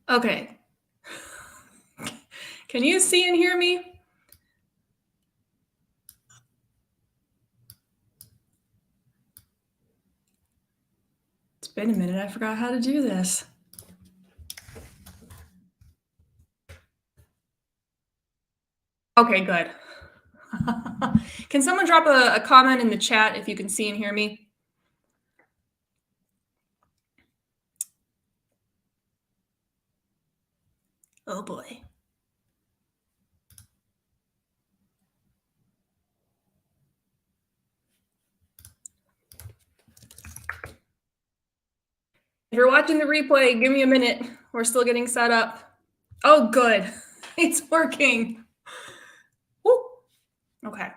Okay. Can you see and hear me? It's been a minute. I forgot how to do this. Okay, good. Can someone drop a comment in the chat if you can see and hear me? Oh boy. If you're watching the replay, give me a minute. We're still getting set up. Oh, good. It's working. Woo. Okay.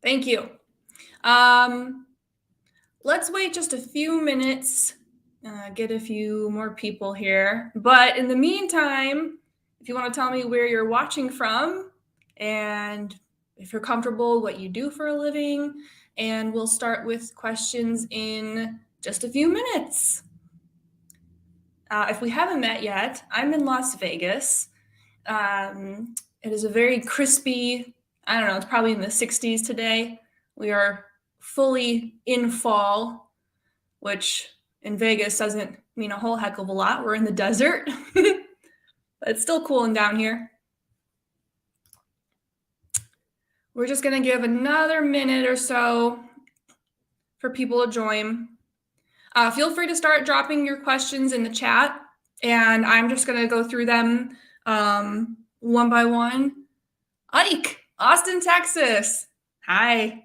Thank you. Let's wait just a few minutes, get a few more people here. But in the meantime, if you want to tell me where you're watching from and if you're comfortable, what you do for a living, and we'll start with questions in just a few minutes. If we haven't met yet, I'm in Las Vegas. It is a very crispy, I don't know, it's probably in the 60s today. We are fully in fall, which in Vegas doesn't mean a whole heck of a lot. We're in the desert, but it's still cooling down here. We're just going to give another minute or so for people to join. Feel free to start dropping your questions in the chat, and I'm just going to go through them one by one. Ike, Austin, Texas. Hi.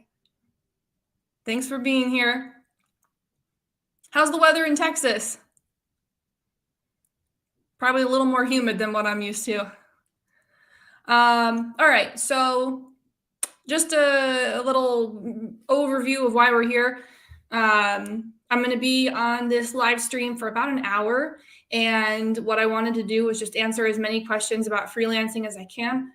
Thanks for being here. How's the weather in Texas? Probably a little more humid than what I'm used to. All right, so just a little overview of why we're here. I'm going to be on this live stream for about an hour, and what I wanted to do was just answer as many questions about freelancing as I can.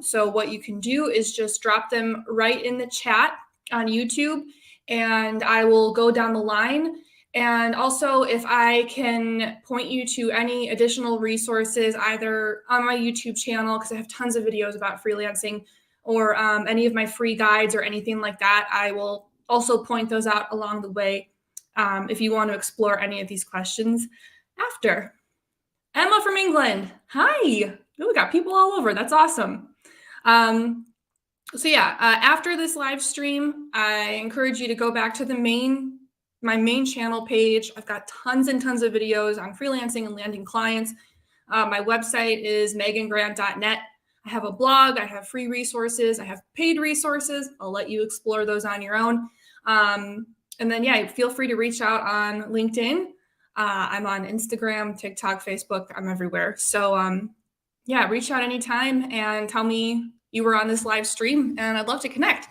So what you can do is just drop them right in the chat on YouTube, and I will go down the line. And also, if I can point you to any additional resources, either on my YouTube channel, because I have tons of videos about freelancing, or any of my free guides or anything like that, I will also point those out along the way if you want to explore any of these questions after. Emma from England. Hi. Ooh, we got people all over. That's awesome. After this live stream, I encourage you to go back to my main channel page. I've got tons and tons of videos on freelancing and landing clients. My website is megangrant.net. I have a blog, I have free resources, I have paid resources. I'll let you explore those on your own. Feel free to reach out on LinkedIn. I'm on Instagram, TikTok, Facebook, I'm everywhere. So reach out anytime and tell me you were on this live stream, and I'd love to connect.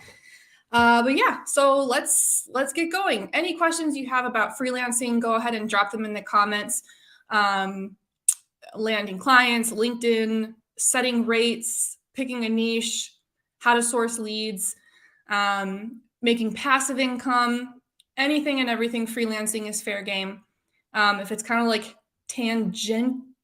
So let's get going. Any questions you have about freelancing, go ahead and drop them in the comments. Landing clients, LinkedIn, setting rates, picking a niche, how to source leads, making passive income, anything and everything freelancing is fair game. If it's kind of like tangentially,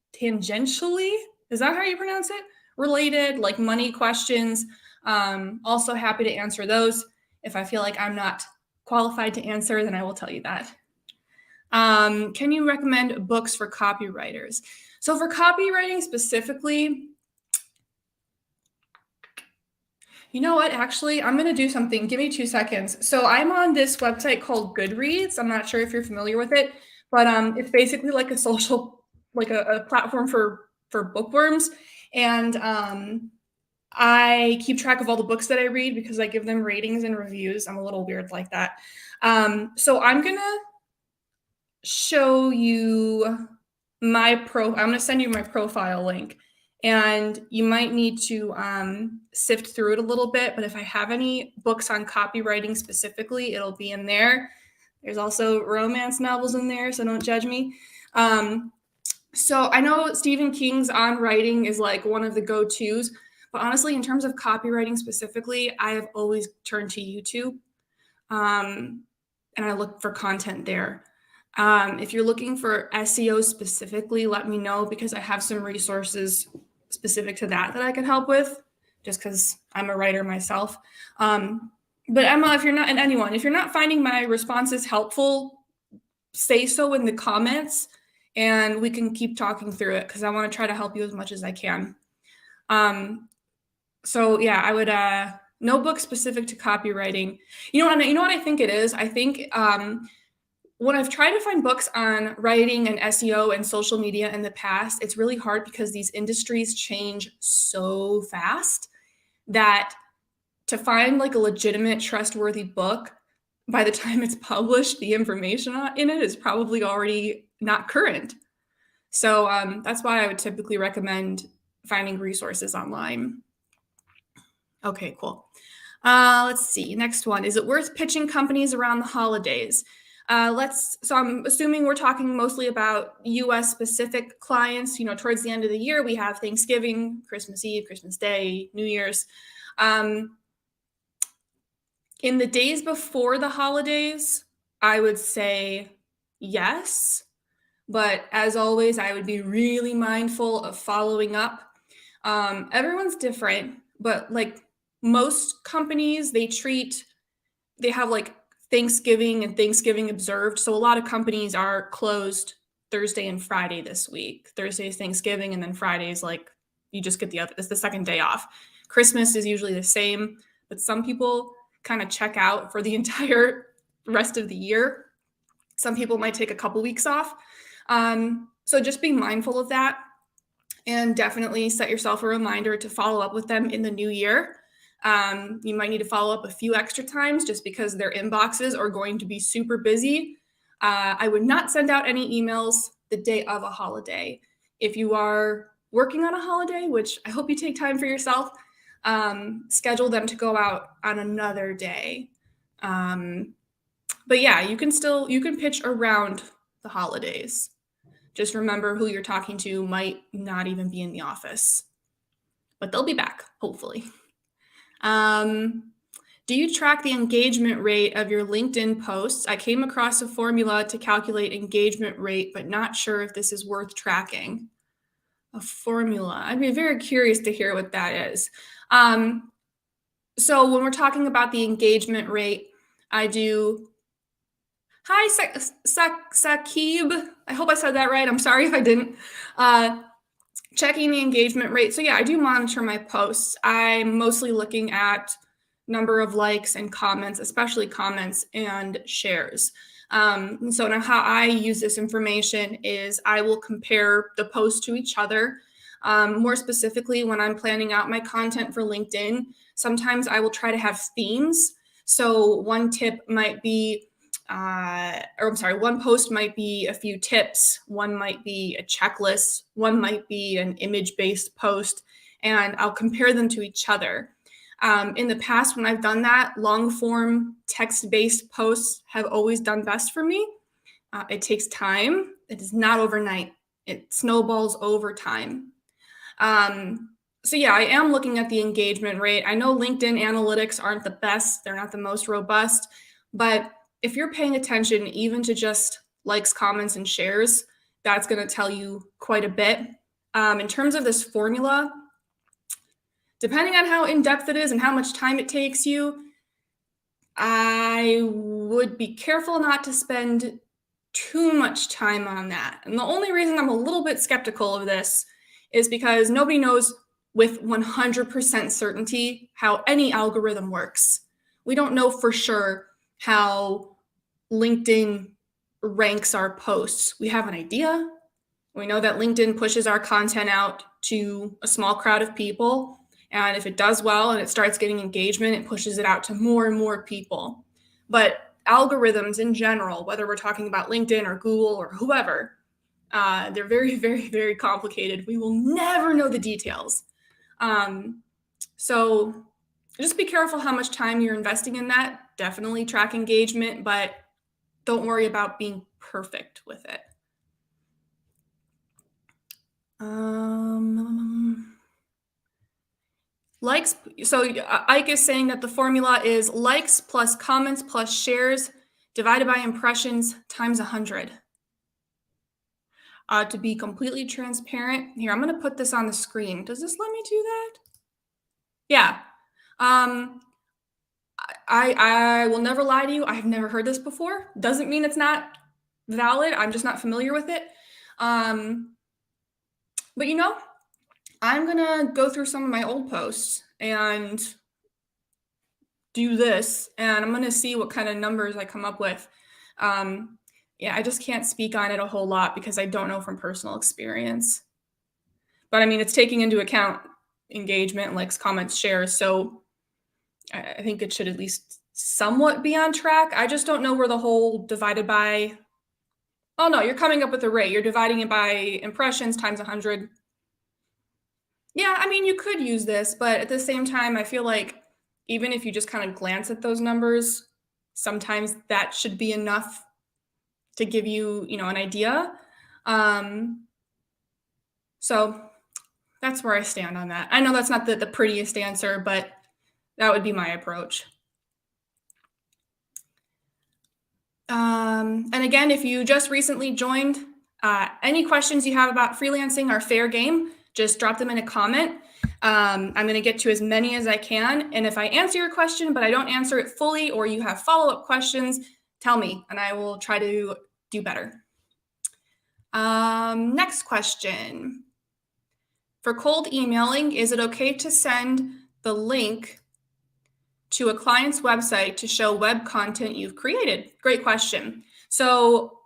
is that how you pronounce it? Related, like money questions, also happy to answer those. If I feel like I'm not qualified to answer, then I will tell you that. Can you recommend books for copywriters? So for copywriting specifically, you know what? Actually, I'm going to do something. Give me 2 seconds. So I'm on this website called Goodreads. I'm not sure if you're familiar with it, but it's basically like a social, like a platform for bookworms. And I keep track of all the books that I read because I give them ratings and reviews. I'm a little weird like that. So I'm going to show you I'm going to send you my profile link, and you might need to sift through it a little bit. But if I have any books on copywriting specifically, it'll be in there. There's also romance novels in there, so don't judge me. So I know Stephen King's On Writing is like one of the go-tos, but honestly, in terms of copywriting specifically, I have always turned to YouTube, and I look for content there. If you're looking for SEO specifically, let me know, because I have some resources specific to that I could help with, just because I'm a writer myself. But Emma, if you're not, and anyone, if you're not finding my responses helpful, say so in the comments and we can keep talking through it, because I want to try to help you as much as I can. So yeah, I would notebook specific to copywriting. You know what I think it is? I think when I've tried to find books on writing and SEO and social media in the past, it's really hard because these industries change so fast that to find like a legitimate, trustworthy book, by the time it's published, the information in it is probably already not current. So that's why I would typically recommend finding resources online. Okay, cool. Let's see. Next one. Is it worth pitching companies around the holidays? So I'm assuming we're talking mostly about US specific clients. You know, towards the end of the year, we have Thanksgiving, Christmas Eve, Christmas Day, New Year's. In the days before the holidays, I would say yes. But as always, I would be really mindful of following up. Everyone's different, but like most companies, they have like Thanksgiving and Thanksgiving observed. So a lot of companies are closed Thursday and Friday this week. Thursday is Thanksgiving, and then Friday is like, you just get it's the second day off. Christmas is usually the same, but some people kind of check out for the entire rest of the year. Some people might take a couple weeks off. So just be mindful of that, and definitely set yourself a reminder to follow up with them in the new year. You might need to follow up a few extra times just because their inboxes are going to be super busy. I would not send out any emails the day of a holiday. If you are working on a holiday, which I hope you take time for yourself, schedule them to go out on another day. But yeah, you can pitch around the holidays. Just remember, who you're talking to might not even be in the office, but they'll be back, hopefully. Do you track the engagement rate of your LinkedIn posts? I came across a formula to calculate engagement rate, but not sure if this is worth tracking. A formula. I'd be very curious to hear what that is. So when we're talking about the engagement rate, I do... Hi, Sakib. I hope I said that right. I'm sorry if I didn't. Checking the engagement rate. So yeah, I do monitor my posts. I'm mostly looking at number of likes and comments, especially comments and shares. So now how I use this information is I will compare the posts to each other. More specifically, when I'm planning out my content for LinkedIn, sometimes I will try to have themes. So one tip might be one post might be a few tips, one might be a checklist, one might be an image-based post, and I'll compare them to each other. In the past, when I've done that, long-form text-based posts have always done best for me. It takes time. It is not overnight. It snowballs over time. So yeah, I am looking at the engagement rate. I know LinkedIn analytics aren't the best. They're not the most robust, but if you're paying attention even to just likes, comments, and shares, that's going to tell you quite a bit. In terms of this formula, depending on how in-depth it is and how much time it takes you, I would be careful not to spend too much time on that. And the only reason I'm a little bit skeptical of this is because nobody knows with 100% certainty how any algorithm works. We don't know for sure how LinkedIn ranks our posts. We have an idea. We know that LinkedIn pushes our content out to a small crowd of people. And if it does well and it starts getting engagement, it pushes it out to more and more people. But algorithms in general, whether we're talking about LinkedIn or Google or whoever, they're very, very, very complicated. We will never know the details. So just be careful how much time you're investing in that. Definitely track engagement, but don't worry about being perfect with it. Likes. So Ike is saying that the formula is likes plus comments plus shares divided by impressions times 100. To be completely transparent, here, I'm going to put this on the screen. Does this let me do that? Yeah. I will never lie to you. I've never heard this before. Doesn't mean it's not valid. I'm just not familiar with it. But I'm going to go through some of my old posts and do this, and I'm going to see what kind of numbers I come up with. Yeah, I just can't speak on it a whole lot because I don't know from personal experience. But I mean, it's taking into account engagement, likes, comments, shares. So I think it should at least somewhat be on track. I just don't know where the whole divided by, oh no, you're coming up with a rate. You're dividing it by impressions times 100. Yeah, I mean, you could use this, but at the same time, I feel like even if you just kind of glance at those numbers, sometimes that should be enough to give you, an idea. So that's where I stand on that. I know that's not the prettiest answer, but that would be my approach. And again, if you just recently joined, any questions you have about freelancing are fair game. Just drop them in a comment. I'm going to get to as many as I can. And if I answer your question, but I don't answer it fully, or you have follow-up questions, tell me, and I will try to do better. Next question. For cold emailing, is it okay to send the link to a client's website to show web content you've created? Great question. So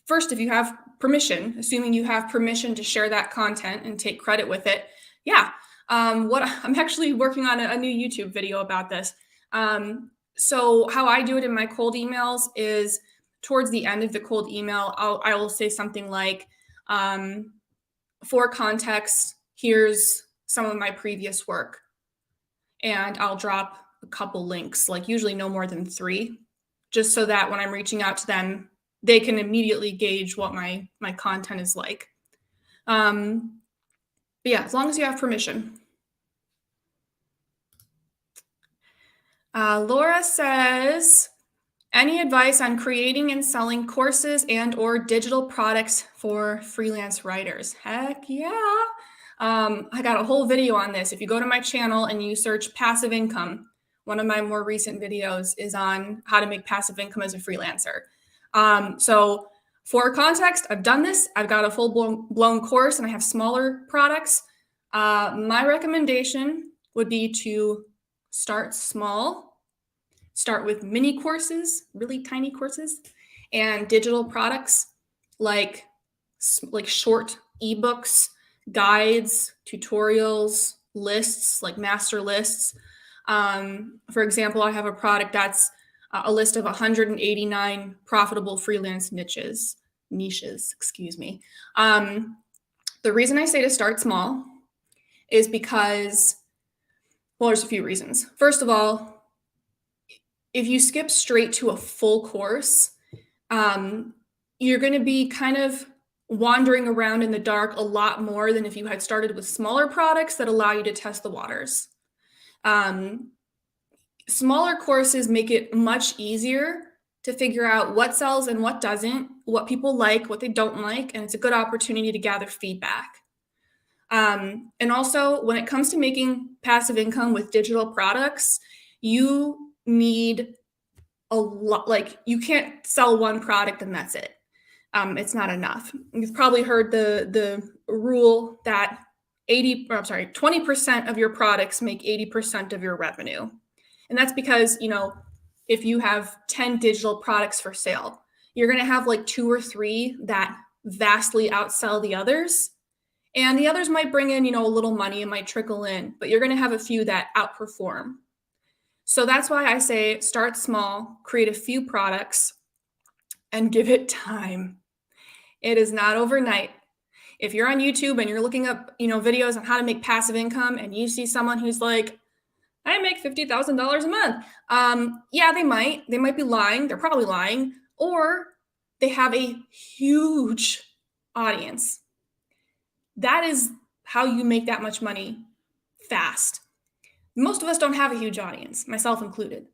first, if you have permission, assuming you have permission to share that content and take credit with it, yeah. I'm actually working on a new YouTube video about this. So how I do it in my cold emails is towards the end of the cold email, I will say something like, for context, here's some of my previous work. And I'll drop a couple links, like usually no more than 3, just so that when I'm reaching out to them, they can immediately gauge what my content is like. But yeah, as long as you have permission. Laura says, any advice on creating and selling courses and or digital products for freelance writers? Heck yeah. I got a whole video on this. If you go to my channel and you search passive income, one of my more recent videos is on how to make passive income as a freelancer. So for context, I've done this. I've got a full-blown course and I have smaller products. My recommendation would be to start small. Start with mini courses, really tiny courses, and digital products like short ebooks, guides, tutorials, lists, like master lists. For example, I have a product that's a list of 189 profitable freelance niches, excuse me. The reason I say to start small is because, well, there's a few reasons. First of all, if you skip straight to a full course, you're going to be kind of wandering around in the dark a lot more than if you had started with smaller products that allow you to test the waters. Smaller courses make it much easier to figure out what sells and what doesn't, what people like, what they don't like, and it's a good opportunity to gather feedback. And also, when it comes to making passive income with digital products, you need a lot. Like, you can't sell one product and that's it. It's not enough. You've probably heard the rule that 20% of your products make 80% of your revenue. And that's because, if you have 10 digital products for sale, you're going to have like 2 or 3 that vastly outsell the others. And the others might bring in, a little money, it might trickle in, but you're going to have a few that outperform. So that's why I say start small, create a few products, and give it time. It is not overnight. If you're on YouTube and you're looking up, videos on how to make passive income, and you see someone who's like, I make $50,000 a month. Yeah, they might be lying. They're probably lying, or they have a huge audience. That is how you make that much money fast. Most of us don't have a huge audience, myself included.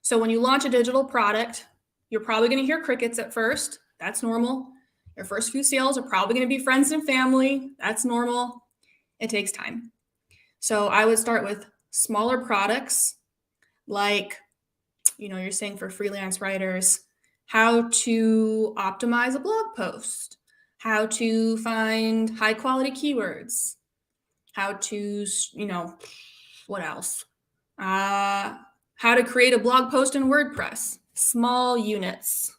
So when you launch a digital product, you're probably going to hear crickets at first. That's normal. Your first few sales are probably going to be friends and family. That's normal. It takes time. So I would start with smaller products like, you're saying for freelance writers, how to optimize a blog post, how to find high quality keywords, how to, what else? How to create a blog post in WordPress, small units.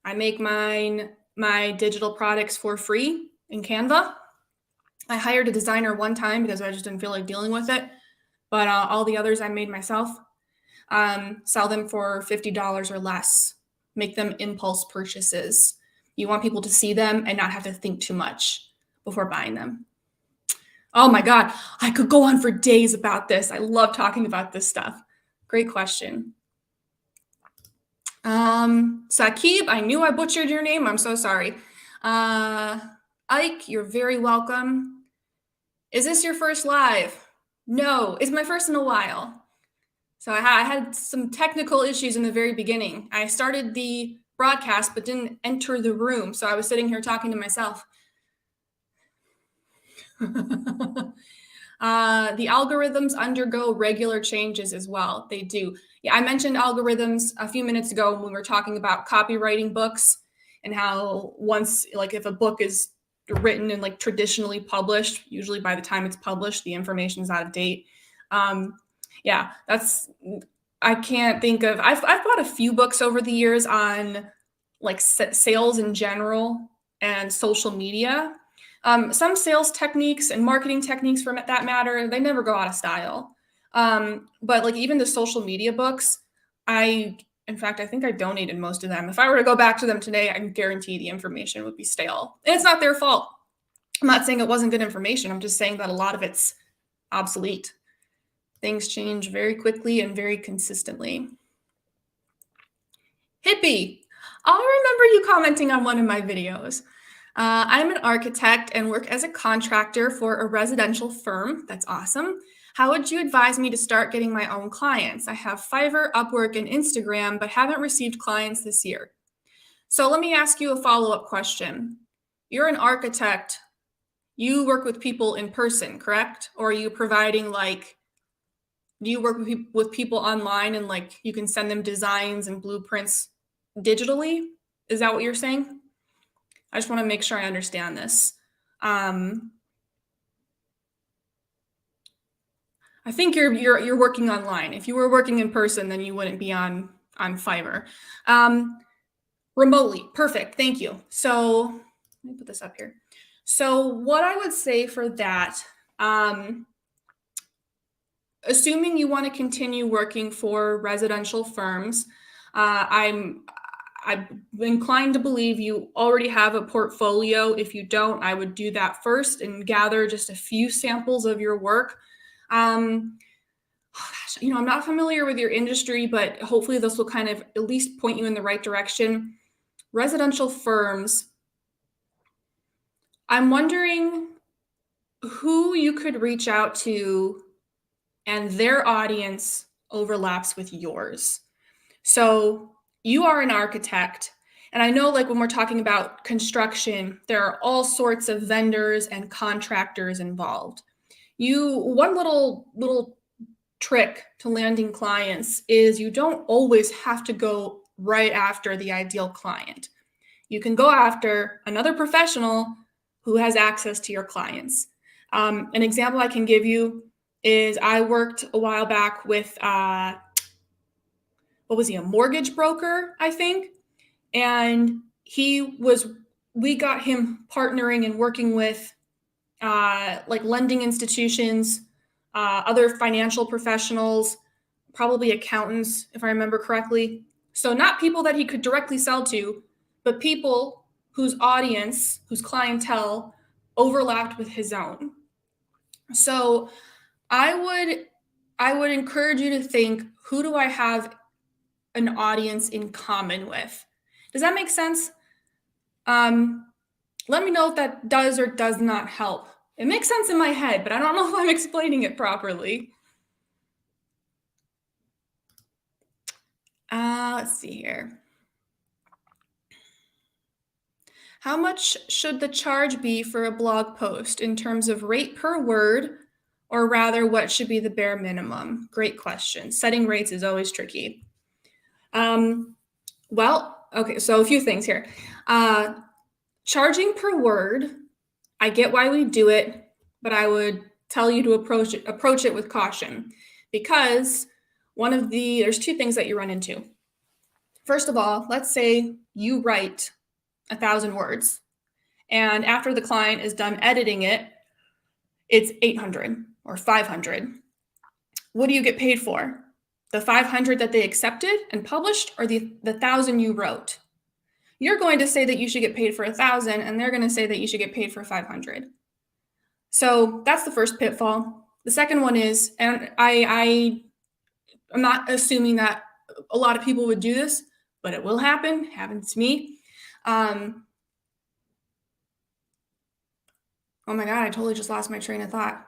I make my digital products for free in Canva. I hired a designer one time because I just didn't feel like dealing with it. But all the others I made myself. Sell them for $50 or less. Make them impulse purchases. You want people to see them and not have to think too much before buying them. Oh my God, I could go on for days about this. I love talking about this stuff. Great question. Saqib, I knew I butchered your name. I'm so sorry. Ike, you're very welcome. Is this your first live? No, it's my first in a while. So I had some technical issues in the very beginning. I started the broadcast but didn't enter the room, so I was sitting here talking to myself. The algorithms undergo regular changes as well. They do. Yeah, I mentioned algorithms a few minutes ago when we were talking about copywriting books and how once, like if a book is written and like traditionally published, usually by the time it's published, the information is out of date. Yeah, I can't think of, I've bought a few books over the years on like sales in general and social media. Some sales techniques and marketing techniques for that matter, they never go out of style. But like even the social media books, in fact, I think I donated most of them. If I were to go back to them today, I can guarantee the information would be stale. And it's not their fault. I'm not saying it wasn't good information. I'm just saying that a lot of it's obsolete. Things change very quickly and very consistently. Hippie, I remember you commenting on one of my videos. I'm an architect and work as a contractor for a residential firm. That's awesome. How would you advise me to start getting my own clients? I have Fiverr, Upwork, and Instagram, but haven't received clients this year. So let me ask you a follow-up question. You're an architect. You work with people in person, correct? Or are you providing do you work with people online and like you can send them designs and blueprints digitally? Is that what you're saying? I just want to make sure I understand this. I think you're working online. If you were working in person, then you wouldn't be on Fiverr. Remotely, perfect. Thank you. So let me put this up here. So what I would say for that, assuming you want to continue working for residential firms, I'm inclined to believe you already have a portfolio. If you don't, I would do that first and gather just a few samples of your work. I'm not familiar with your industry, but hopefully this will kind of at least point you in the right direction. Residential firms, I'm wondering who you could reach out to and their audience overlaps with yours. So you are an architect, and I know like when we're talking about construction, there are all sorts of vendors and contractors involved. One little trick to landing clients is you don't always have to go right after the ideal client. You can go after another professional who has access to your clients. An example I can give you is I worked a while back with, what was he, a mortgage broker, I think? And we got him partnering and working with like lending institutions, other financial professionals, probably accountants, if I remember correctly. So not people that he could directly sell to, but people whose audience, whose clientele overlapped with his own. So I would encourage you to think, who do I have an audience in common with? Does that make sense? Let me know if that does or does not help. It makes sense in my head, but I don't know if I'm explaining it properly. Let's see here. How much should the charge be for a blog post in terms of rate per word, or rather, what should be the bare minimum? Great question. Setting rates is always tricky. Well, okay, so a few things here. Charging per word, I get why we do it, but I would tell you to approach it with caution, because there's two things that you run into. First of all, let's say you write 1,000 words, and after the client is done editing it, it's 800 or 500. What do you get paid for? The 500 that they accepted and published, or the 1,000 you wrote? You're going to say that you should get paid for 1,000, and they're going to say that you should get paid for 500. So that's the first pitfall. The second one is, and I'm not assuming that a lot of people would do this, but it will happen. It happens to me. Oh my God, I totally just lost my train of thought.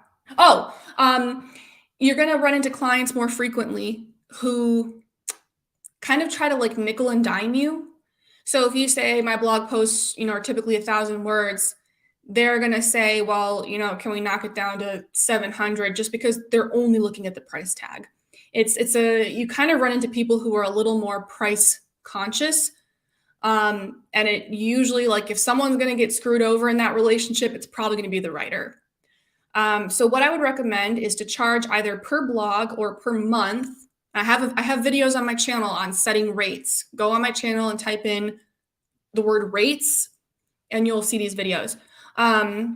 You're going to run into clients more frequently who kind of try to like nickel and dime you. So if you say my blog posts, are typically 1,000 words, they're going to say, well, can we knock it down to 700, just because they're only looking at the price tag. You kind of run into people who are a little more price conscious. And it usually, like, if someone's going to get screwed over in that relationship, it's probably going to be the writer. So what I would recommend is to charge either per blog or per month. I have videos on my channel on setting rates. Go on my channel and type in the word rates, and you'll see these videos. I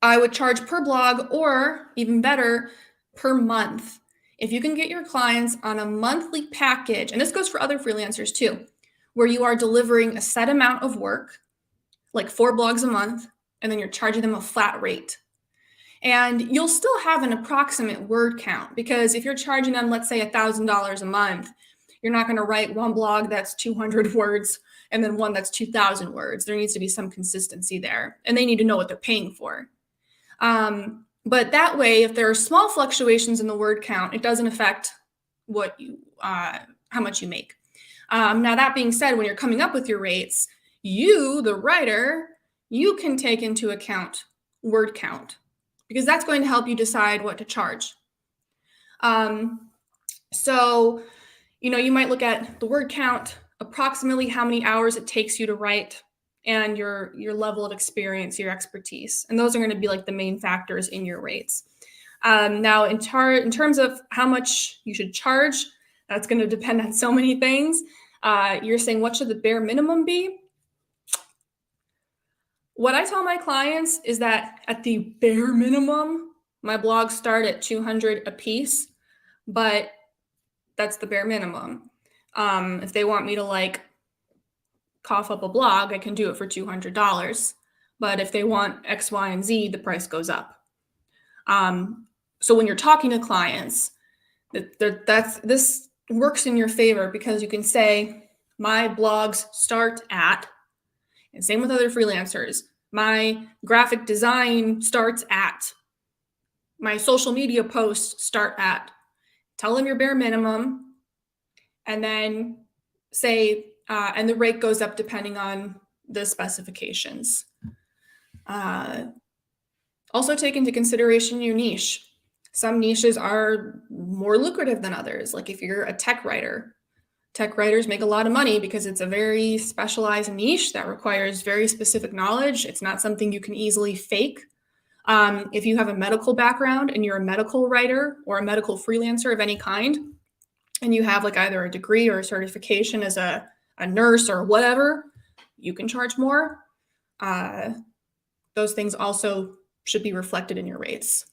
would charge per blog, or even better, per month. If you can get your clients on a monthly package, and this goes for other freelancers too, where you are delivering a set amount of work, like 4 blogs a month, and then you're charging them a flat rate. And you'll still have an approximate word count, because if you're charging them, let's say $1,000 a month, you're not going to write one blog that's 200 words and then one that's 2,000 words. There needs to be some consistency there, and they need to know what they're paying for. But that way, if there are small fluctuations in the word count, it doesn't affect how much you make. Now, that being said, when you're coming up with your rates, you, the writer, you can take into account word count, because that's going to help you decide what to charge. So, you might look at the word count, approximately how many hours it takes you to write, and your level of experience, your expertise. And those are going to be like the main factors in your rates. Now, in terms of how much you should charge, that's going to depend on so many things. You're saying, what should the bare minimum be? What I tell my clients is that at the bare minimum, my blogs start at 200 a piece, but that's the bare minimum. If they want me to cough up a blog, I can do it for $200. But if they want X, Y, and Z, the price goes up. So when you're talking to clients, this works in your favor, because you can say, my blogs start at, and same with other freelancers, my graphic design starts at, my social media posts start at. Tell them your bare minimum, and then say, and the rate goes up depending on the specifications. Also take into consideration your niche. Some niches are more lucrative than others. Like if you're a tech writer, tech writers make a lot of money because it's a very specialized niche that requires very specific knowledge. It's not something you can easily fake. If you have a medical background and you're a medical writer or a medical freelancer of any kind, and you have either a degree or a certification as a nurse or whatever, you can charge more. Those things also should be reflected in your rates.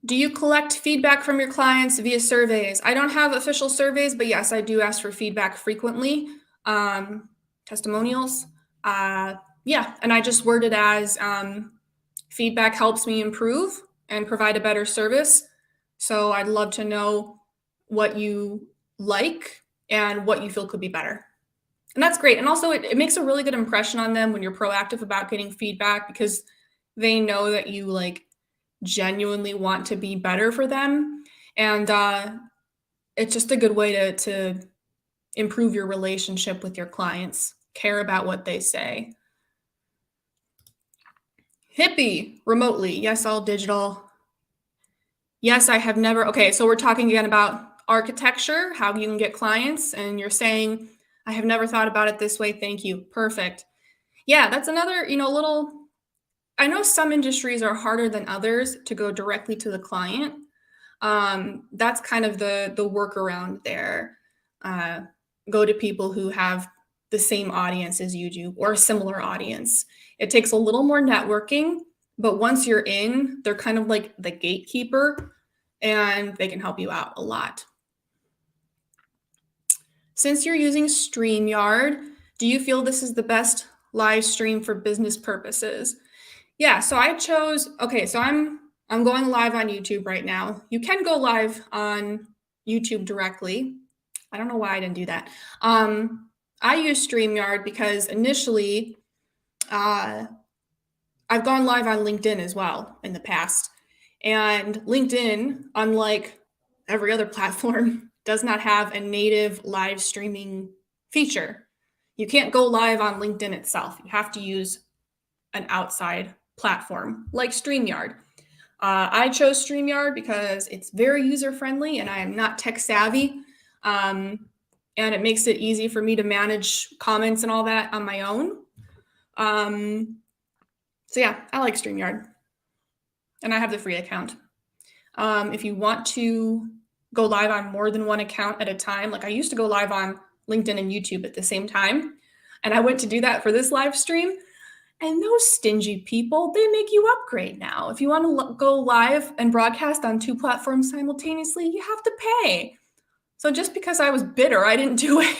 Do you collect feedback from your clients via surveys? I don't have official surveys, but yes, I do ask for feedback frequently. Testimonials. Yeah, and I just word it as feedback helps me improve and provide a better service. So I'd love to know what you like and what you feel could be better. And that's great. And also it makes a really good impression on them when you're proactive about getting feedback, because they know that you genuinely want to be better for them. And it's just a good way to improve your relationship with your clients. Care about what they say. Hippie, remotely. Yes, all digital. Yes, I have never. Okay, so we're talking again about architecture, how you can get clients, and you're saying, I have never thought about it this way. Thank you. Perfect. Yeah, that's another, little. I know some industries are harder than others to go directly to the client. That's kind of the workaround there. Go to people who have the same audience as you do or a similar audience. It takes a little more networking, but once you're in, they're kind of like the gatekeeper and they can help you out a lot. Since you're using StreamYard, do you feel this is the best live stream for business purposes? Yeah, so I chose, okay, so I'm going live on YouTube right now. You can go live on YouTube directly. I don't know why I didn't do that. I use StreamYard because initially I've gone live on LinkedIn as well in the past. And LinkedIn, unlike every other platform, does not have a native live streaming feature. You can't go live on LinkedIn itself. You have to use an outside platform like StreamYard. I chose StreamYard because it's very user-friendly and I am not tech savvy. And it makes it easy for me to manage comments and all that on my own. So yeah, I like StreamYard. And I have the free account. If you want to go live on more than one account at a time, like I used to go live on LinkedIn and YouTube at the same time. And I went to do that for this live stream. And those stingy people, they make you upgrade now. If you want to go live and broadcast on two platforms simultaneously, you have to pay. So just because I was bitter, I didn't do it.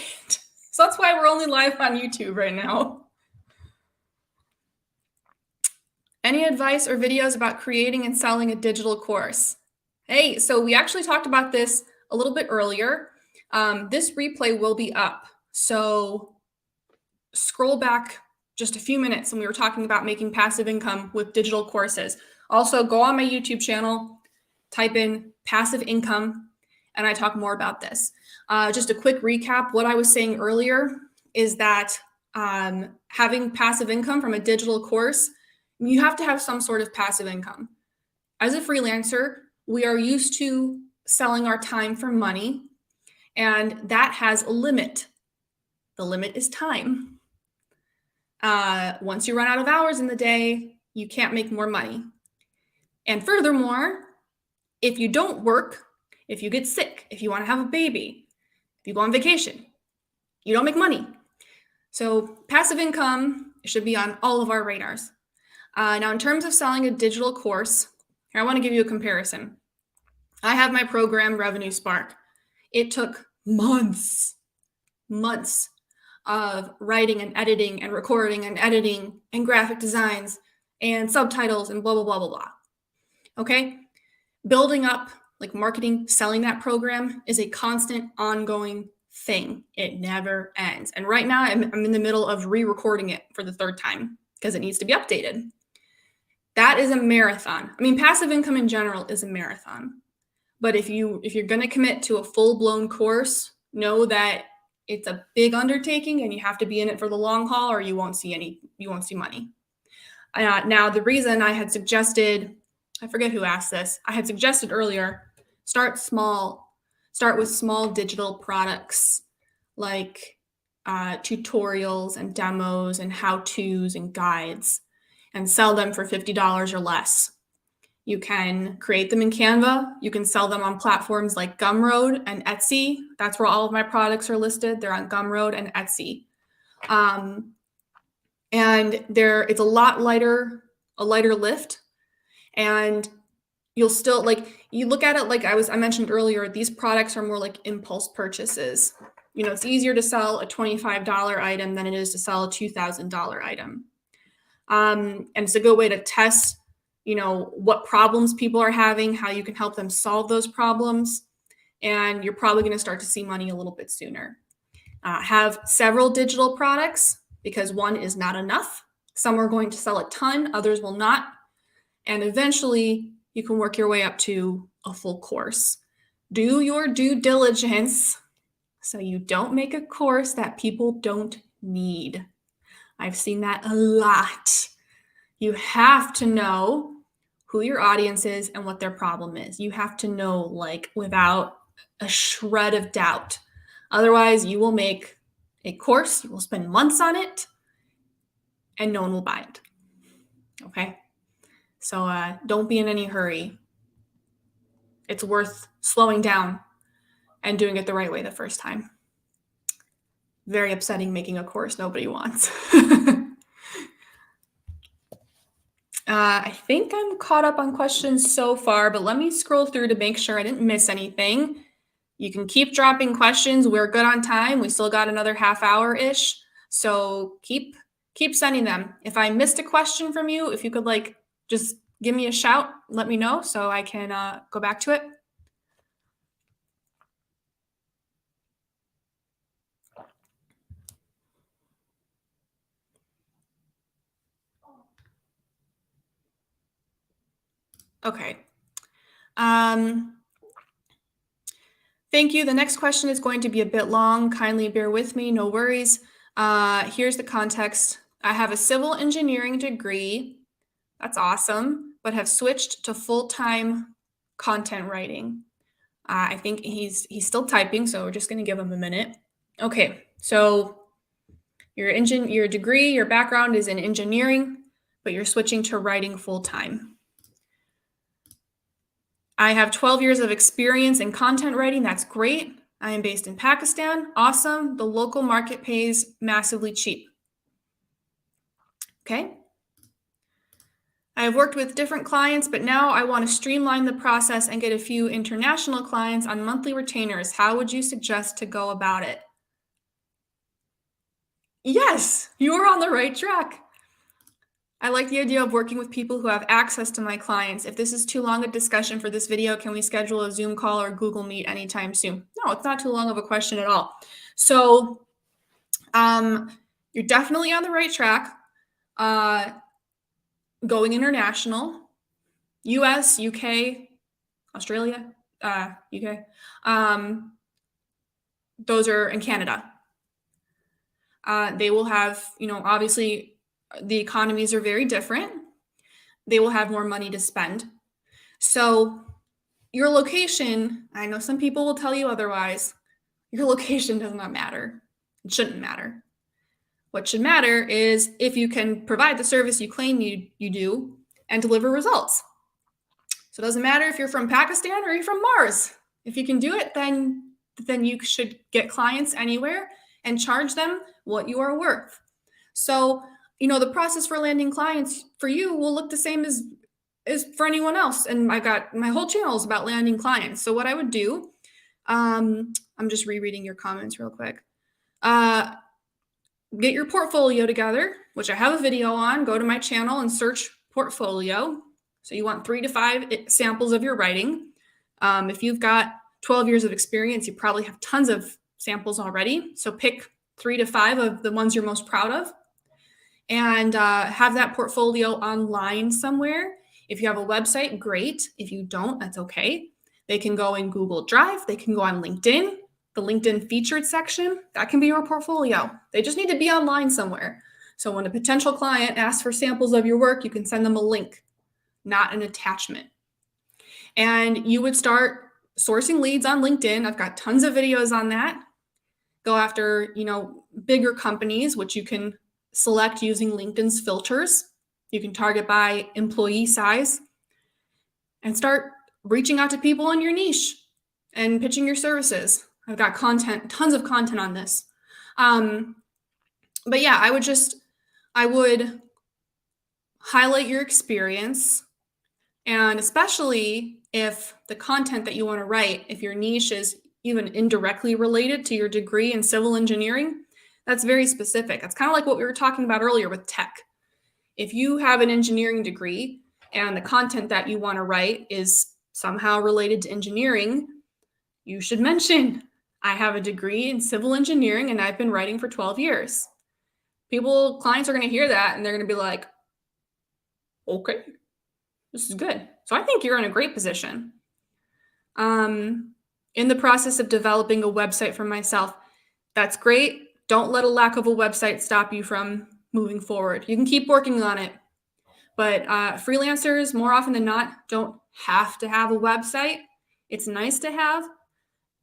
So that's why we're only live on YouTube right now. Any advice or videos about creating and selling a digital course? Hey, so we actually talked about this a little bit earlier. This replay will be up. So scroll back just a few minutes and we were talking about making passive income with digital courses. Also, go on my YouTube channel, type in passive income, and I talk more about this. Just a quick recap. What I was saying earlier is that having passive income from a digital course, you have to have some sort of passive income. As a freelancer, we are used to selling our time for money, and that has a limit. The limit is time. Once you run out of hours in the day, you can't make more money. And furthermore, if you don't work, if you get sick, if you want to have a baby, if you go on vacation, you don't make money. So passive income should be on all of our radars. Now, in terms of selling a digital course, here I want to give you a comparison. I have my program, Revenue Spark. It took months of writing and editing and recording and editing and graphic designs and subtitles and blah, blah, blah, blah, blah. Okay? Building up, like marketing, selling that program is a constant, ongoing thing. It never ends. And right now I'm in the middle of re-recording it for the third time because it needs to be updated. That is a marathon. I mean, passive income in general is a marathon. But if you're going to commit to a full-blown course, know that it's a big undertaking and you have to be in it for the long haul or you won't see money. Now, the reason I had suggested, I forget who asked this, I had suggested earlier, start small. Start with small digital products like tutorials and demos and how-tos and guides and sell them for $50 or less. You can create them in Canva. You can sell them on platforms like Gumroad and Etsy. That's where all of my products are listed. They're on Gumroad and Etsy. And it's a lighter lift. And you'll still, like, you look at it like I mentioned earlier, these products are more like impulse purchases. It's easier to sell a $25 item than it is to sell a $2,000 item. And it's a good way to test what problems people are having, how you can help them solve those problems. And you're probably going to start to see money a little bit sooner. Have several digital products because one is not enough. Some are going to sell a ton, others will not. And eventually you can work your way up to a full course. Do your due diligence. So you don't make a course that people don't need. I've seen that a lot. You have to know who your audience is and what their problem is. You have to know, like, without a shred of doubt. Otherwise, you will make a course, you will spend months on it, and no one will buy it. Okay? So don't be in any hurry. It's worth slowing down and doing it the right way the first time. Very upsetting making a course nobody wants. I think I'm caught up on questions so far, but let me scroll through to make sure I didn't miss anything. You can keep dropping questions. We're good on time. We still got another half hour-ish. So keep sending them. If I missed a question from you, if you could like just give me a shout, let me know so I can go back to it. Okay. Thank you. The next question is going to be a bit long. Kindly bear with me. No worries. Here's the context. I have a civil engineering degree. That's awesome, but have switched to full-time content writing. I think he's still typing, so we're just going to give him a minute. Okay, so your degree, your background is in engineering, but you're switching to writing full-time. I have 12 years of experience in content writing. That's great. I am based in Pakistan. Awesome. The local market pays massively cheap. Okay. I have worked with different clients, but now I want to streamline the process and get a few international clients on monthly retainers. How would you suggest to go about it? Yes, you are on the right track. I like the idea of working with people who have access to my clients. If this is too long a discussion for this video, can we schedule a Zoom call or Google Meet anytime soon? No, it's not too long of a question at all. So you're definitely on the right track. Going international, US, UK, Australia, UK. Those are in Canada. They will have, obviously the economies are very different. They will have more money to spend. So your location, I know some people will tell you otherwise, your location does not matter. It shouldn't matter. What should matter is if you can provide the service you claim you do and deliver results. So it doesn't matter if you're from Pakistan or you're from Mars. If you can do it, then you should get clients anywhere and charge them what you are worth. So, the process for landing clients for you will look the same as for anyone else. And I got my whole channel is about landing clients. So what I would do, I'm just rereading your comments real quick. Get your portfolio together, which I have a video on. Go to my channel and search portfolio. So you want 3 to 5 samples of your writing. If you've got 12 years of experience, you probably have tons of samples already. So pick 3 to 5 of the ones you're most proud of and have that portfolio online somewhere. If you have a website, great. If you don't, that's okay. They can go in Google Drive. They can go on LinkedIn, the LinkedIn featured section. That can be your portfolio. They just need to be online somewhere. So when a potential client asks for samples of your work, you can send them a link, not an attachment. And you would start sourcing leads on LinkedIn. I've got tons of videos on that. Go after, bigger companies, which you can select using LinkedIn's filters. You can target by employee size and start reaching out to people in your niche and pitching your services. I've got tons of content on this. But yeah, I would highlight your experience, and especially if the content that you want to write, if your niche is even indirectly related to your degree in civil engineering, that's very specific. That's kind of like what we were talking about earlier with tech. If you have an engineering degree and the content that you want to write is somehow related to engineering, you should mention, I have a degree in civil engineering and I've been writing for 12 years. Clients are going to hear that and they're going to be like, okay, this is good. So I think you're in a great position. In the process of developing a website for myself, That's great. Don't let a lack of a website stop you from moving forward. You can keep working on it. But freelancers, more often than not, don't have to have a website. It's nice to have.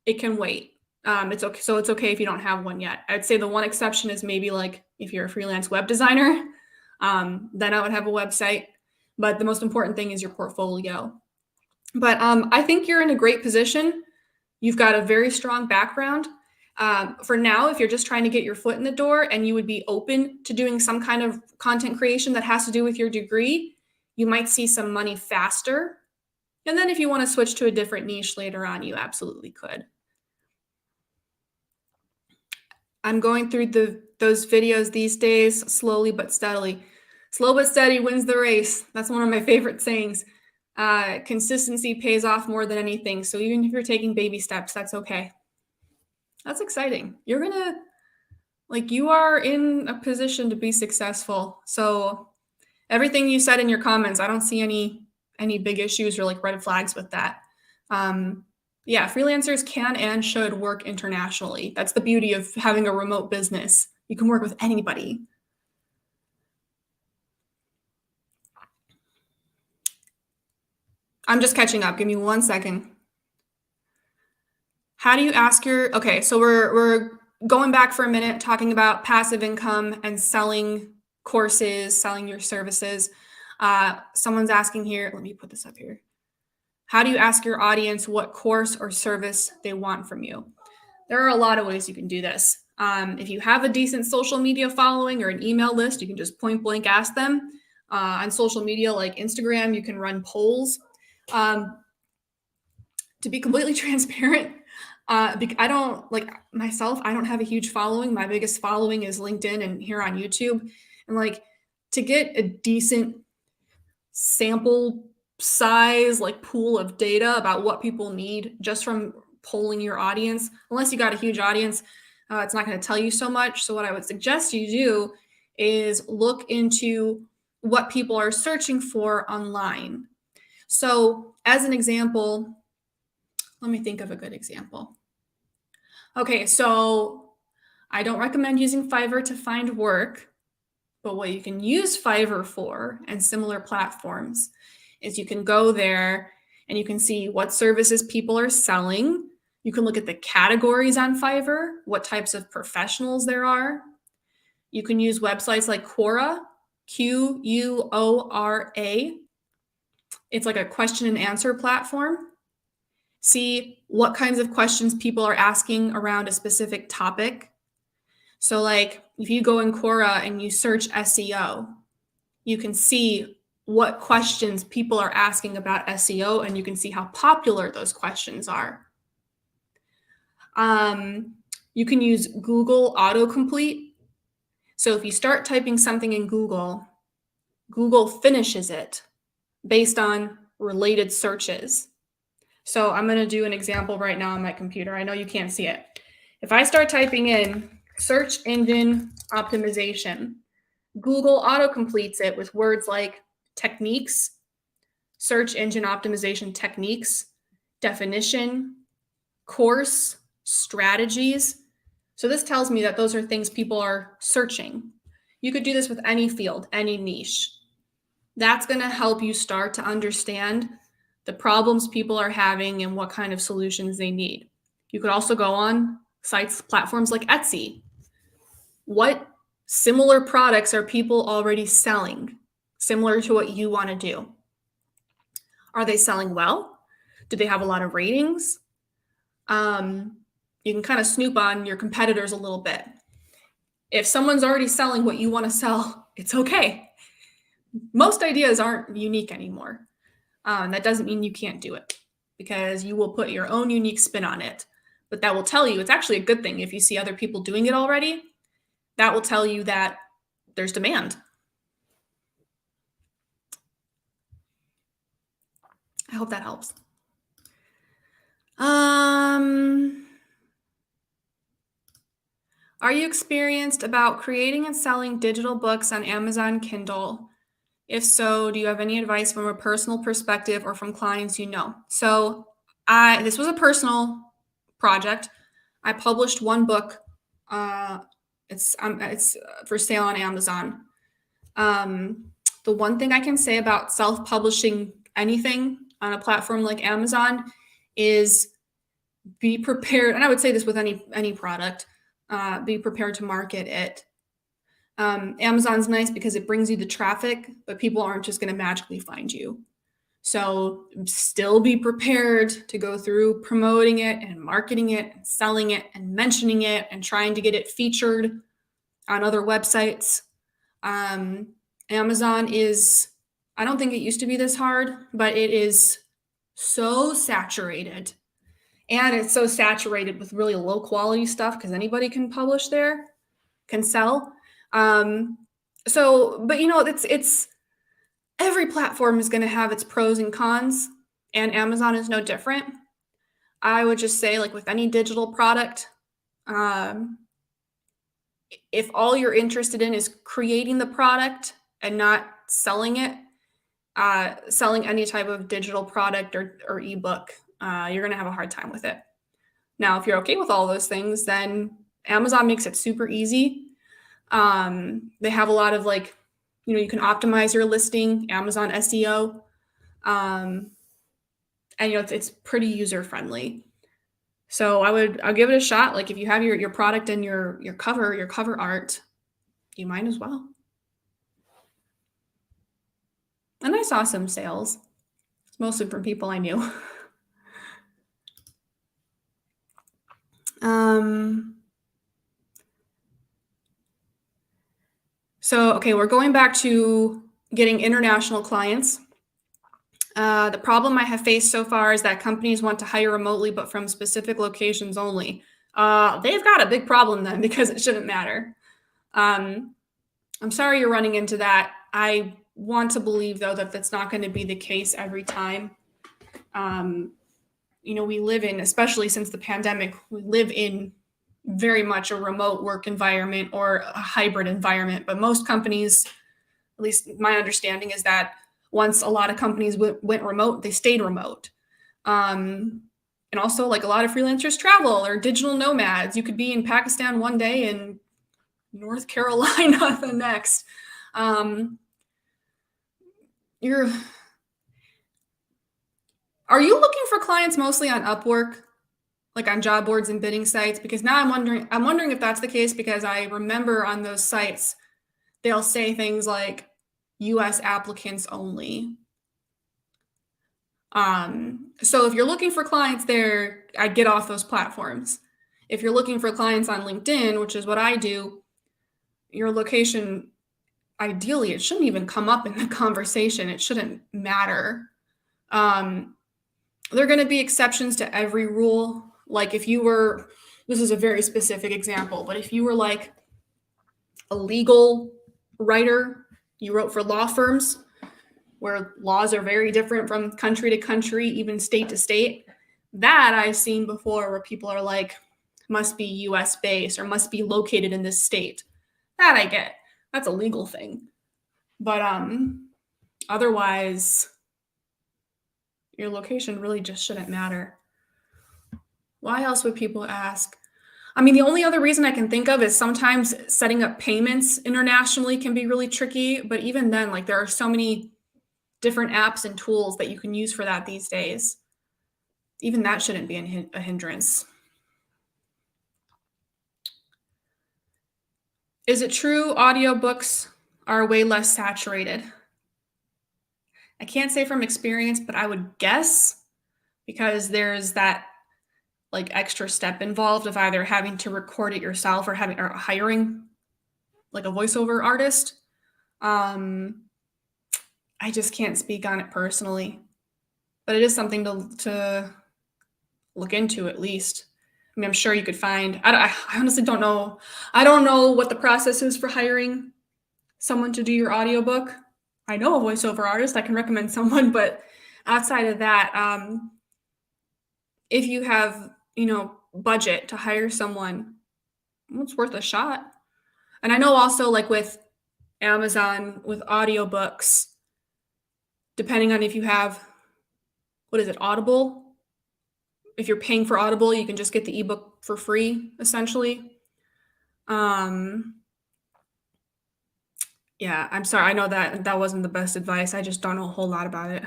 It can wait. It's okay. So it's okay if you don't have one yet. I'd say the one exception is maybe like if you're a freelance web designer, then I would have a website. But the most important thing is your portfolio. But I think you're in a great position. You've got a very strong background. For now, if you're just trying to get your foot in the door and you would be open to doing some kind of content creation that has to do with your degree, you might see some money faster. And then if you want to switch to a different niche later on, you absolutely could. I'm going through those videos these days, slowly but steadily. Slow but steady wins the race. That's one of my favorite sayings. Consistency pays off more than anything. So even if you're taking baby steps, that's okay. That's exciting. You're gonna, like, you are in a position to be successful. So everything you said in your comments, I don't see any big issues or like red flags with that. Yeah, freelancers can and should work internationally. That's the beauty of having a remote business. You can work with anybody. I'm just catching up. Give me 1 second. How do you ask your, okay, so we're going back for a minute, talking about passive income and selling courses, selling your services. Someone's asking here, let me put this up here. How do you ask your audience what course or service they want from you? There are a lot of ways you can do this. If you have a decent social media following or an email list, you can just point blank ask them. On social media like Instagram, you can run polls. To be completely transparent, I don't, like myself, I don't have a huge following. My biggest following is LinkedIn and here on YouTube. And like to get a decent sample size, like pool of data about what people need just from polling your audience, unless you got a huge audience, it's not going to tell you so much. So what I would suggest you do is look into what people are searching for online. So as an example, let me think of a good example. Okay, so I don't recommend using Fiverr to find work, but what you can use Fiverr for and similar platforms is you can go there and you can see what services people are selling. You can look at the categories on Fiverr, what types of professionals there are. You can use websites like Quora, Quora. It's like a question and answer platform. See what kinds of questions people are asking around a specific topic. So like if you go in Quora and you search SEO, you can see what questions people are asking about SEO and you can see how popular those questions are. You can use Google autocomplete. So if you start typing something in Google, Google finishes it based on related searches. So I'm going to do an example right now on my computer. I know you can't see it. If I start typing in search engine optimization, Google auto-completes it with words like techniques, search engine optimization techniques, definition, course, strategies. So this tells me that those are things people are searching. You could do this with any field, any niche. That's going to help you start to understand the problems people are having and what kind of solutions they need. You could also go on sites, platforms like Etsy. What similar products are people already selling, similar to what you want to do? Are they selling well? Do they have a lot of ratings? You can kind of snoop on your competitors a little bit. If someone's already selling what you want to sell, it's okay. Most ideas aren't unique anymore. That doesn't mean you can't do it because you will put your own unique spin on it. But that will tell you it's actually a good thing if you see other people doing it already. That will tell you that there's demand. I hope that helps. Are you experienced about creating and selling digital books on Amazon Kindle? If so, do you have any advice from a personal perspective or from clients you know? So this was a personal project. I published one book Uh, it's for sale on Amazon. Um, the one thing I can say about self-publishing anything on a platform like Amazon is be prepared, and I would say this with any product, be prepared to market it. Amazon's nice because it brings you the traffic, but people aren't just going to magically find you. So still be prepared to go through promoting it and marketing it and selling it and mentioning it and trying to get it featured on other websites. Amazon is, I don't think it used to be this hard, but it is so saturated. And it's so saturated with really low quality stuff because anybody can publish there, can sell. But it's every platform is going to have its pros and cons, and Amazon is no different. I would just say, like with any digital product, um, if all you're interested in is creating the product and not selling it, selling any type of digital product or ebook, you're going to have a hard time with it. Now, if you're okay with all those things, then Amazon makes it super easy. They have a lot of you can optimize your listing, Amazon SEO, and it's pretty user friendly. So I'll give it a shot. Like if you have your product and your cover art, you might as well. And I saw some sales. It's mostly from people I knew. So, okay, we're going back to getting international clients. The problem I have faced so far is that companies want to hire remotely, but from specific locations only. They've got a big problem then because it shouldn't matter. I'm sorry you're running into that. I want to believe, though, that that's not going to be the case every time. We live in, especially since the pandemic, we live in very much a remote work environment or a hybrid environment. But most companies, at least my understanding is that once a lot of companies went remote, they stayed remote. And also, like a lot of freelancers travel or digital nomads. You could be in Pakistan one day and North Carolina the next. Are you looking for clients mostly on Upwork, like on job boards and bidding sites? Because now I'm wondering if that's the case, because I remember on those sites, they'll say things like US applicants only. So if you're looking for clients there, I'd get off those platforms. If you're looking for clients on LinkedIn, which is what I do, your location, ideally, it shouldn't even come up in the conversation. It shouldn't matter. There are going to be exceptions to every rule. Like if you were, this is a very specific example, but if you were like a legal writer, you wrote for law firms where laws are very different from country to country, even state to state, that I've seen before where people are like, must be US based or must be located in this state. That I get. That's a legal thing. But otherwise, your location really just shouldn't matter. Why else would people ask? I mean, the only other reason I can think of is sometimes setting up payments internationally can be really tricky. But even then, like there are so many different apps and tools that you can use for that these days. Even that shouldn't be a hindrance. Is it true audiobooks are way less saturated? I can't say from experience, but I would guess, because there's that like extra step involved of either having to record it yourself or hiring like a voiceover artist. I just can't speak on it personally, but it is something to look into at least. I mean, I'm sure you could find, I honestly don't know. I don't know what the process is for hiring someone to do your audiobook. I know a voiceover artist. I can recommend someone, but outside of that, if you have, budget to hire someone, it's worth a shot. And I know also like with Amazon, with audiobooks, depending on if you have, what is it, Audible? If you're paying for Audible, you can just get the ebook for free, essentially. Yeah, I'm sorry. I know that wasn't the best advice. I just don't know a whole lot about it.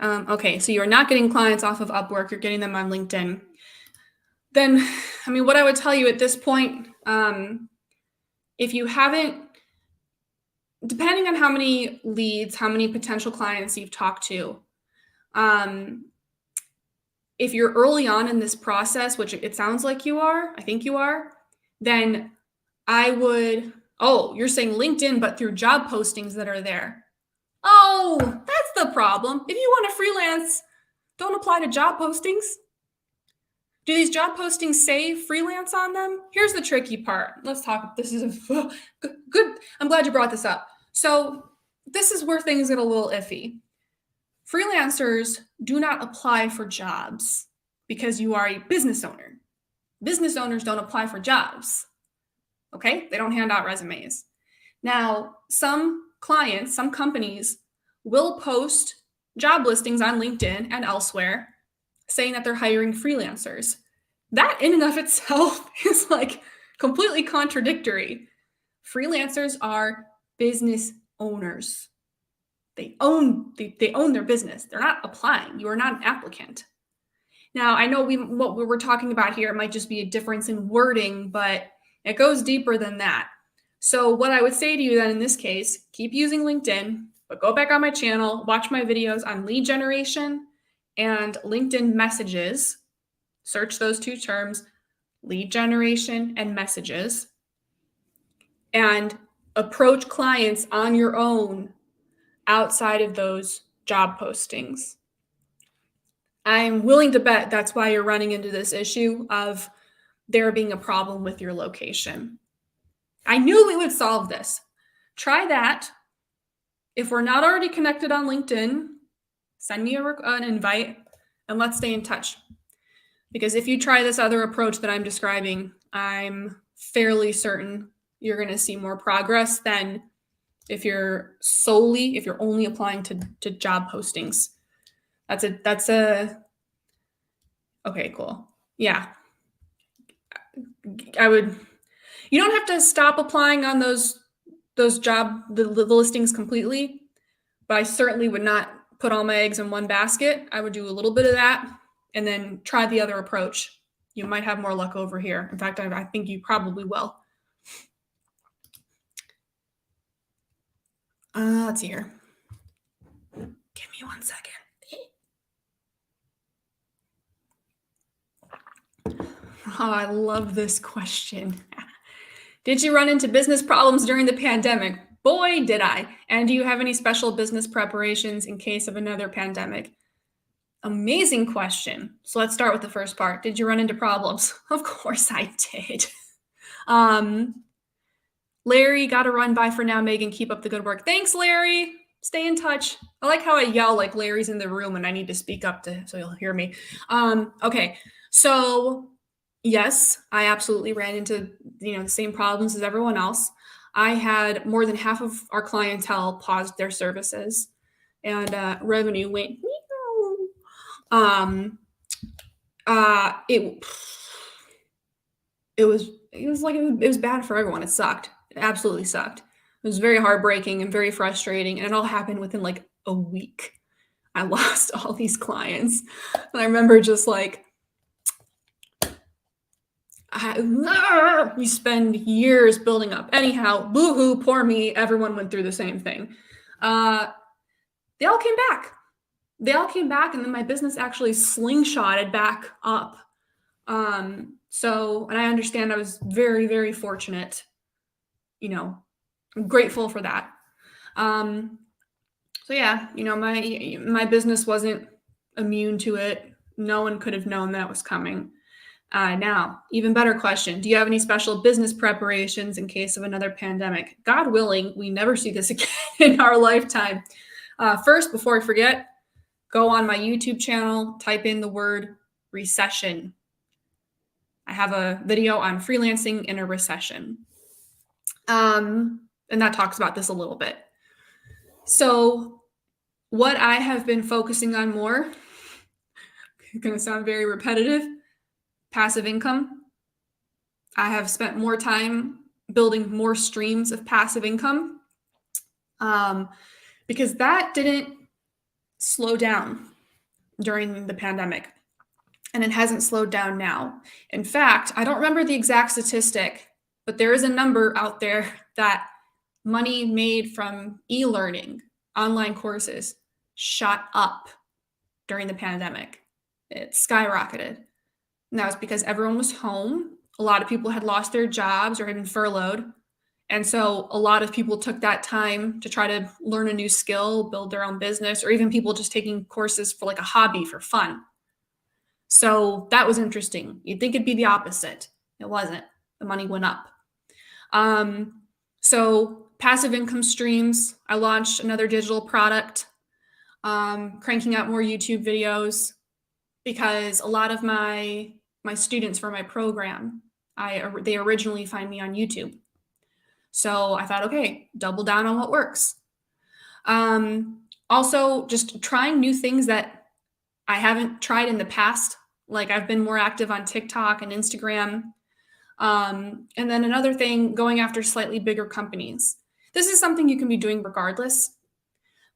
Okay, so you're not getting clients off of Upwork, you're getting them on LinkedIn. Then, I mean, what I would tell you at this point, if you haven't, depending on how many leads, how many potential clients you've talked to, if you're early on in this process, which it sounds like you are, I think you are, then I would, oh, you're saying LinkedIn, but through job postings that are there. Oh, that's the problem. If you want to freelance, don't apply to job postings. Do these job postings say freelance on them? Here's the tricky part. Let's talk. This is a good. I'm glad you brought this up. So, this is where things get a little iffy. Freelancers do not apply for jobs because you are a business owner. Business owners don't apply for jobs. Okay? They don't hand out resumes. Now, some clients, some companies will post job listings on LinkedIn and elsewhere saying that they're hiring freelancers. That in and of itself is like completely contradictory. Freelancers are business owners. They own their business. They're not applying. You are not an applicant. Now, I know what we're talking about here, it might just be a difference in wording, but it goes deeper than that. So what I would say to you then in this case, keep using LinkedIn, but go back on my channel, watch my videos on lead generation and LinkedIn messages. Search those two terms, lead generation and messages, and approach clients on your own outside of those job postings. I'm willing to bet that's why you're running into this issue of there being a problem with your location. I knew we would solve this. Try that. If we're not already connected on LinkedIn, send me an invite and let's stay in touch. Because if you try this other approach that I'm describing, I'm fairly certain you're going to see more progress than if you're only applying to job postings. Okay, cool. Yeah. You don't have to stop applying on the listings completely, but I certainly would not put all my eggs in one basket. I would do a little bit of that and then try the other approach. You might have more luck over here. In fact, I think you probably will. Let's see here. Give me 1 second. Oh, I love this question. Did you run into business problems during the pandemic? Boy, did I. And do you have any special business preparations in case of another pandemic? Amazing question. So let's start with the first part. Did you run into problems? Of course I did. Larry, got to run. Bye for now, Megan. Keep up the good work. Thanks, Larry. Stay in touch. I like how I yell like Larry's in the room and I need to speak up so you'll hear me. Okay, so yes, I absolutely ran into the same problems as everyone else. I had more than half of our clientele paused their services, and revenue went. It was bad for everyone. It sucked. It absolutely sucked. It was very heartbreaking and very frustrating, and it all happened within like a week. I lost all these clients, and I remember just like. We spend years building up. Anyhow, boo-hoo, poor me. Everyone went through the same thing. They all came back. And then my business actually slingshotted back up. And I understand I was very, very fortunate. I'm grateful for that. So yeah, my business wasn't immune to it. No one could have known that was coming. Now, even better question. Do you have any special business preparations in case of another pandemic? God willing, we never see this again in our lifetime. First, before I forget, go on my YouTube channel, type in the word recession. I have a video on freelancing in a recession. And that talks about this a little bit. So what I have been focusing on more, it's going to sound very repetitive, passive income. I have spent more time building more streams of passive income, um, because that didn't slow down during the pandemic, and it hasn't slowed down now. In fact, I don't remember the exact statistic, but there is a number out there that money made from e-learning, online courses, shot up during the pandemic. It skyrocketed. And that was because everyone was home. A lot of people had lost their jobs or had been furloughed. And so a lot of people took that time to try to learn a new skill, build their own business, or even people just taking courses for like a hobby for fun. So that was interesting. You'd think it'd be the opposite. It wasn't. The money went up. Um, so passive income streams. I launched another digital product, cranking out more YouTube videos, because a lot of my students for my program, they originally find me on YouTube. So I thought, okay, double down on what works. Also, just trying new things that I haven't tried in the past. Like I've been more active on TikTok and Instagram. And then another thing, going after slightly bigger companies. This is something you can be doing regardless,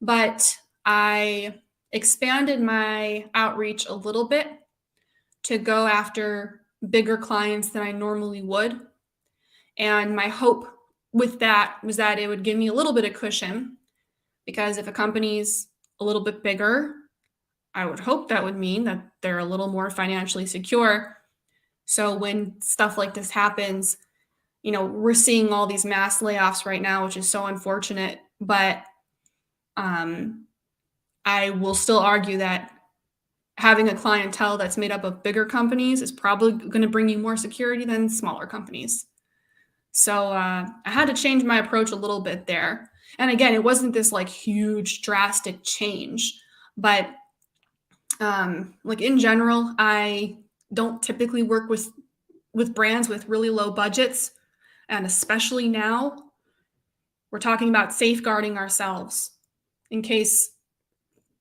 but I expanded my outreach a little bit to go after bigger clients than I normally would. And my hope with that was that it would give me a little bit of cushion, because if a company's a little bit bigger, I would hope that would mean that they're a little more financially secure. So when stuff like this happens, we're seeing all these mass layoffs right now, which is so unfortunate. But I will still argue that having a clientele that's made up of bigger companies is probably going to bring you more security than smaller companies. So I had to change my approach a little bit there. And again, it wasn't this like huge drastic change, but like in general, I don't typically work with brands with really low budgets. And especially now, we're talking about safeguarding ourselves in case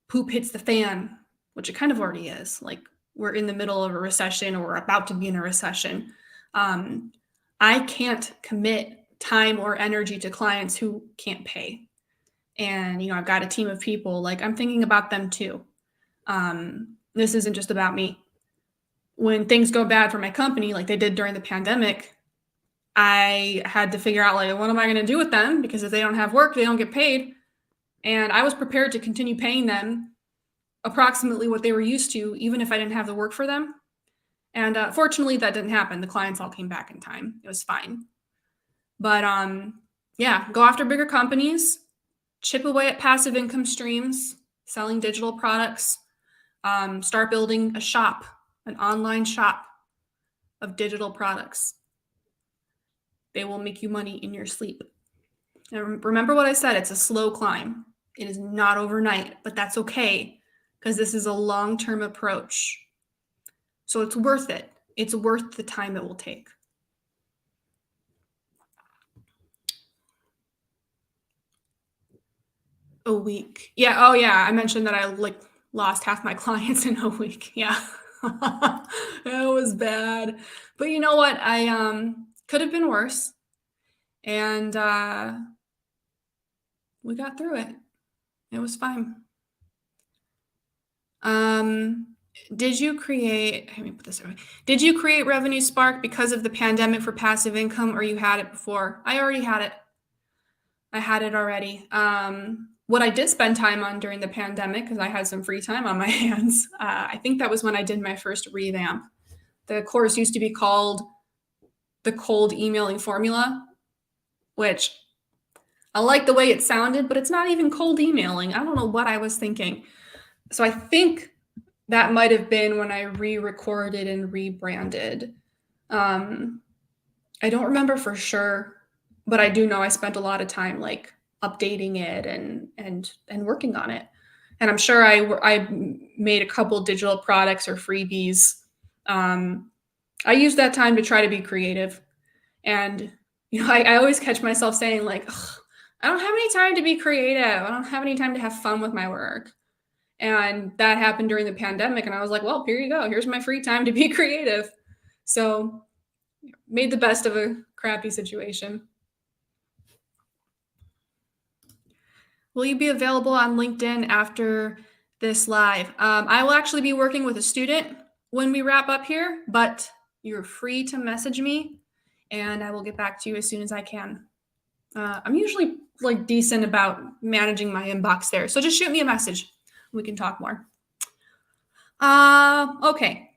poop hits the fan, which it kind of already is. Like we're in the middle of a recession, or we're about to be in a recession. I can't commit time or energy to clients who can't pay. And, I've got a team of people, like I'm thinking about them too. This isn't just about me. When things go bad for my company, like they did during the pandemic, I had to figure out, like, what am I going to do with them? Because if they don't have work, they don't get paid. And I was prepared to continue paying them approximately what they were used to, even if I didn't have the work for them. And fortunately, that didn't happen. The clients all came back in time. It was fine. But yeah, go after bigger companies, chip away at passive income streams, selling digital products, start building a shop, an online shop of digital products. They will make you money in your sleep. And remember what I said, it's a slow climb. It is not overnight, but that's okay, because this is a long-term approach. So it's worth it. It's worth the time it will take. A week. Yeah. Oh, yeah. I mentioned that I lost half my clients in a week. Yeah. It was bad. But you know what? I could have been worse. And we got through it. It was fine. Did you create, let me put this away. Did you create Revenue Spark because of the pandemic for passive income, or you had it before? I already had it. I had it already. What I did spend time on during the pandemic, because I had some free time on my hands, I think that was when I did my first revamp. The course used to be called The Cold Emailing Formula, which I like the way it sounded, but it's not even cold emailing. I don't know what I was thinking. So I think that might have been when I re-recorded and rebranded. I don't remember for sure, but I do know I spent a lot of time like updating it and working on it. And I'm sure I made a couple digital products or freebies. I used that time to try to be creative. And, I always catch myself saying like, I don't have any time to be creative. I don't have any time to have fun with my work. And that happened during the pandemic. And I was like, well, here you go. Here's my free time to be creative. So made the best of a crappy situation. Will you be available on LinkedIn after this live? I will actually be working with a student when we wrap up here, but you're free to message me and I will get back to you as soon as I can. I'm usually like decent about managing my inbox there. So just shoot me a message. We can talk more. Okay.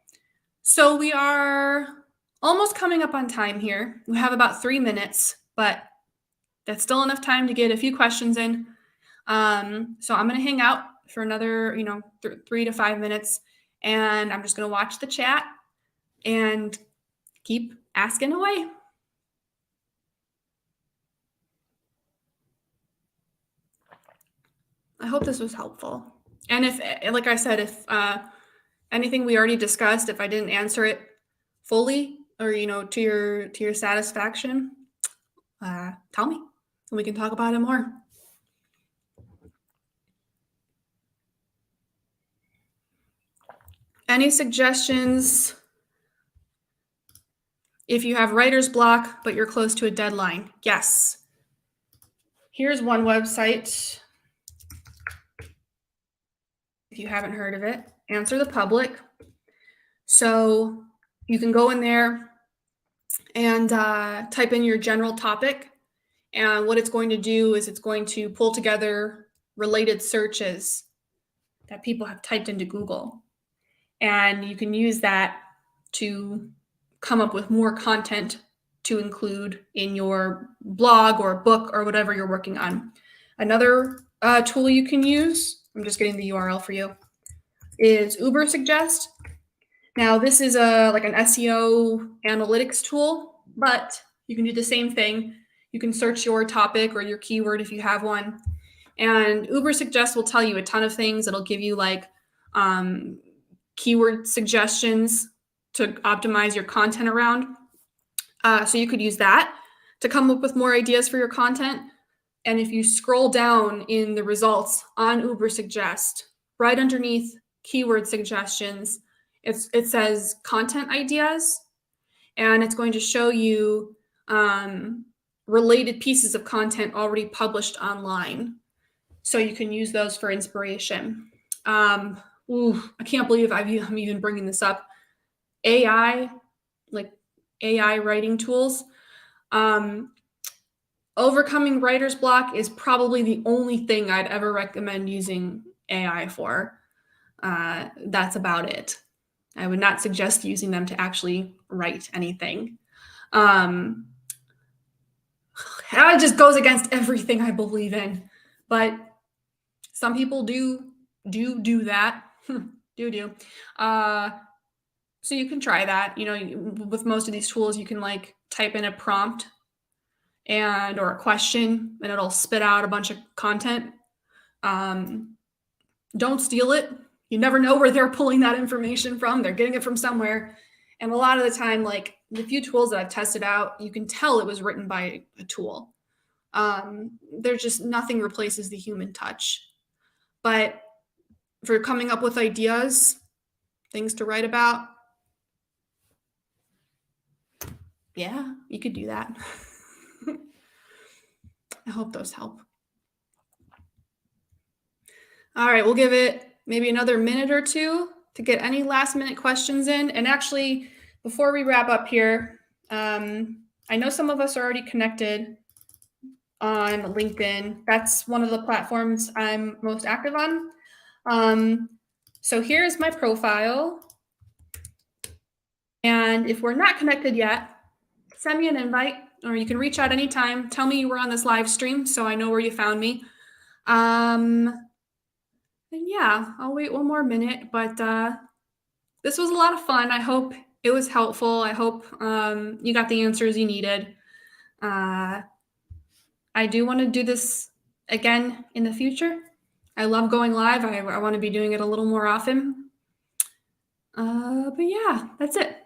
So we are almost coming up on time here. We have about 3 minutes, but that's still enough time to get a few questions in. So I'm going to hang out for another, 3 to 5 minutes, and I'm just going to watch the chat and keep asking away. I hope this was helpful. And if, like I said, if anything we already discussed, if I didn't answer it fully or, to your satisfaction, tell me and we can talk about it more. Any suggestions if you have writer's block, but you're close to a deadline? Yes. Here's one website. If you haven't heard of it, Answer the Public. So you can go in there and type in your general topic. And what it's going to do is it's going to pull together related searches that people have typed into Google. And you can use that to come up with more content to include in your blog or book or whatever you're working on. Another tool you can use, I'm just getting the URL for you, is Ubersuggest. Now, this is like an SEO analytics tool, but you can do the same thing. You can search your topic or your keyword if you have one. And Ubersuggest will tell you a ton of things. It'll give you like keyword suggestions to optimize your content around. So you could use that to come up with more ideas for your content. And if you scroll down in the results on Ubersuggest, right underneath keyword suggestions, it says content ideas, and it's going to show you related pieces of content already published online. So you can use those for inspiration. I can't believe I'm even bringing this up. AI, like AI writing tools. Overcoming writer's block is probably the only thing I'd ever recommend using AI for. That's about it. I would not suggest using them to actually write anything. It just goes against everything I believe in, but some people do that. So you can try that. With most of these tools, you can like type in a prompt or a question, and it'll spit out a bunch of content. Don't steal it. You never know where they're pulling that information from. They're getting it from somewhere. And a lot of the time, like the few tools that I've tested out, you can tell it was written by a tool. There's just nothing replaces the human touch. But for coming up with ideas, things to write about, yeah, you could do that. I hope those help. All right, we'll give it maybe another minute or two to get any last minute questions in. And actually, before we wrap up here, I know some of us are already connected on LinkedIn. That's one of the platforms I'm most active on. So here's my profile. And if we're not connected yet, send me an invite, or you can reach out anytime. Tell me you were on this live stream so I know where you found me. And yeah, I'll wait one more minute, but this was a lot of fun. I hope it was helpful. I hope you got the answers you needed. I do want to do this again in the future. I love going live. I want to be doing it a little more often. But yeah, that's it.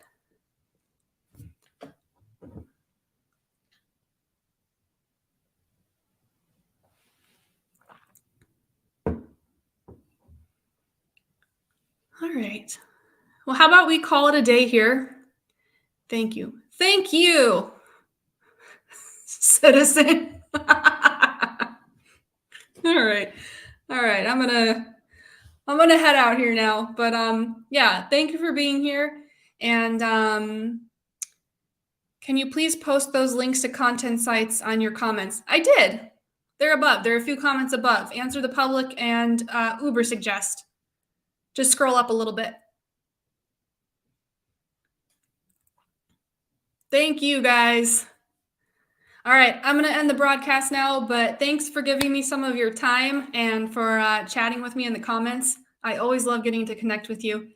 All right. Well, how about we call it a day here? Thank you. Thank you, citizen. All right. All right. I'm gonna head out here now. But yeah, thank you for being here. And can you please post those links to content sites on your comments? I did. They're above. There are a few comments above. Answer the public and Uber suggest. Just scroll up a little bit. Thank you, guys. All right, I'm going to end the broadcast now, but thanks for giving me some of your time and for chatting with me in the comments. I always love getting to connect with you.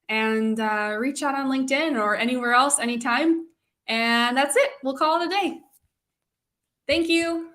And reach out on LinkedIn or anywhere else anytime. And that's it. We'll call it a day. Thank you.